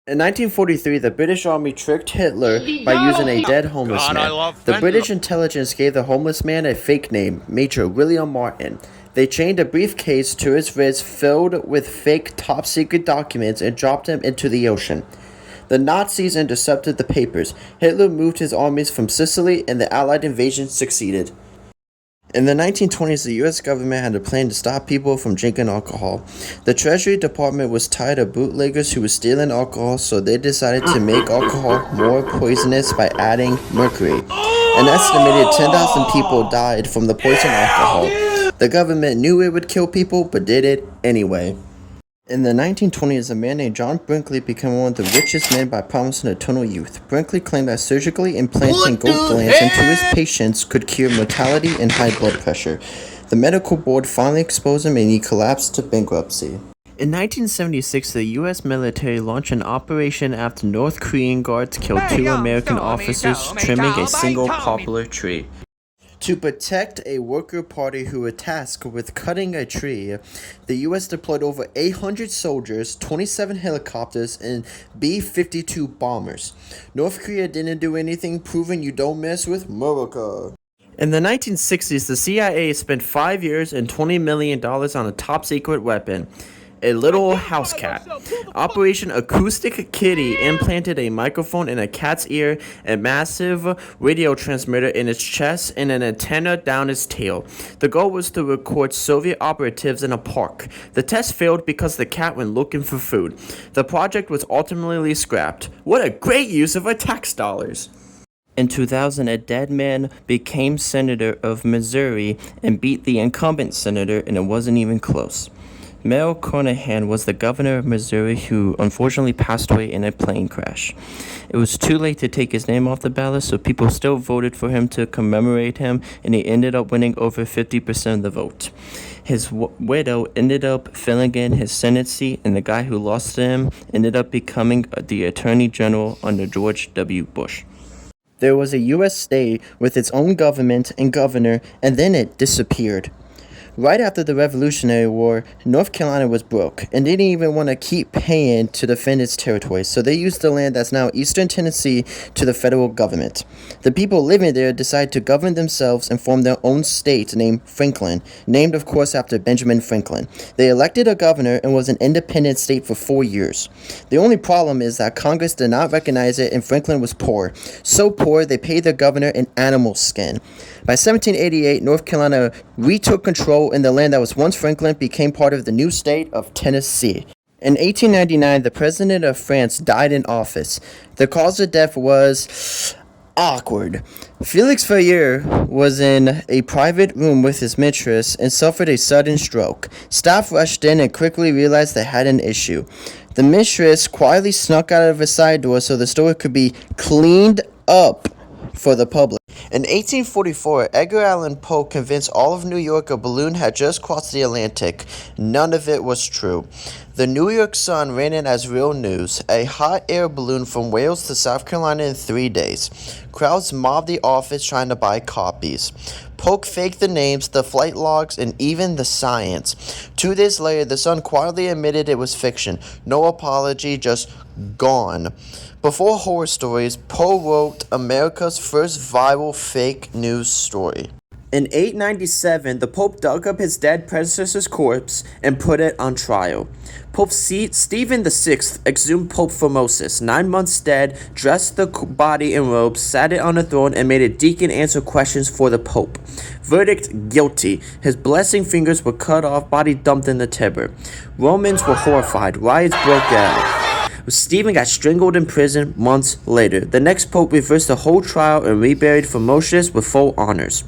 In 1943, the British Army tricked Hitler by using a dead homeless God, I man. love The Venlo. British intelligence gave the homeless man a fake name, Major William Martin. They chained a briefcase to his wrist filled with fake top-secret documents and dropped him into the ocean. The Nazis intercepted the papers. Hitler moved his armies from Sicily, and the Allied invasion succeeded. In the 1920s, the U.S. government had a plan to stop people from drinking alcohol. The Treasury Department was tired of bootleggers who were stealing alcohol, so they decided to make alcohol more poisonous by adding mercury. An estimated 10,000 people died from the poison alcohol. The government knew it would kill people, but did it anyway. In the 1920s, a man named John Brinkley became one of the richest men by promising eternal youth. Brinkley claimed that surgically implanting gold glands into his patients could cure mortality and high blood pressure. The medical board finally exposed him and he collapsed to bankruptcy. In 1976, the U.S. military launched an operation after North Korean guards killed two American officers trimming a single poplar tree. To protect a worker party who were tasked with cutting a tree, the U.S. deployed over 800 soldiers, 27 helicopters, and B-52 bombers. North Korea didn't do anything, proving you don't mess with America. In the 1960s, the CIA spent 5 years and $20 million on a top-secret weapon, a little house cat. Operation Acoustic Kitty implanted a microphone in a cat's ear, a massive radio transmitter in its chest, and an antenna down its tail. The goal was to record Soviet operatives in a park. The test failed because the cat went looking for food. The project was ultimately scrapped. What a great use of our tax dollars! In 2000, a dead man became senator of Missouri and beat the incumbent senator, and it wasn't even close. Merrill Carnahan was the governor of Missouri who unfortunately passed away in a plane crash. It was too late to take his name off the ballot, so people still voted for him to commemorate him, and he ended up winning over 50% of the vote. His widow ended up filling in his Senate seat, and the guy who lost to him ended up becoming the Attorney General under George W. Bush. There was a U.S. state with its own government and governor, and then it disappeared. Right after the Revolutionary War, North Carolina was broke and didn't even want to keep paying to defend its territory, so they used the land that's now eastern Tennessee to the federal government. The people living there decided to govern themselves and form their own state named Franklin, named of course after Benjamin Franklin. They elected a governor and was an independent state for 4 years. The only problem is that Congress did not recognize it and Franklin was poor. So poor they paid their governor an animal skin. By 1788, North Carolina retook control and the land that was once Franklin became part of the new state of Tennessee. In 1899, the president of France died in office. The cause of death was awkward. Felix Faure was in a private room with his mistress and suffered a sudden stroke. Staff rushed in and quickly realized they had an issue. The mistress quietly snuck out of a side door so the store could be cleaned up for the public. In 1844, Edgar Allan Poe convinced all of New York a balloon had just crossed the Atlantic. None of it was true. The New York Sun ran it as real news. A hot air balloon from Wales to South Carolina in 3 days. Crowds mobbed the office trying to buy copies. Polk faked the names, the flight logs, and even the science. 2 days later, the Sun quietly admitted it was fiction. No apology, just gone. Before horror stories, Poe wrote America's first viral fake news story. In 897, the Pope dug up his dead predecessor's corpse and put it on trial. Pope Stephen VI exhumed Pope Formosus, 9 months dead, dressed the body in robes, sat it on a throne, and made a deacon answer questions for the Pope. Verdict: guilty. His blessing fingers were cut off, body dumped in the Tiber. Romans were horrified. Riots broke out. Stephen got strangled in prison months later. The next pope reversed the whole trial and reburied Formosus with full honors.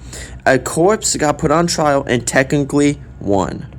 A corpse got put on trial and technically won.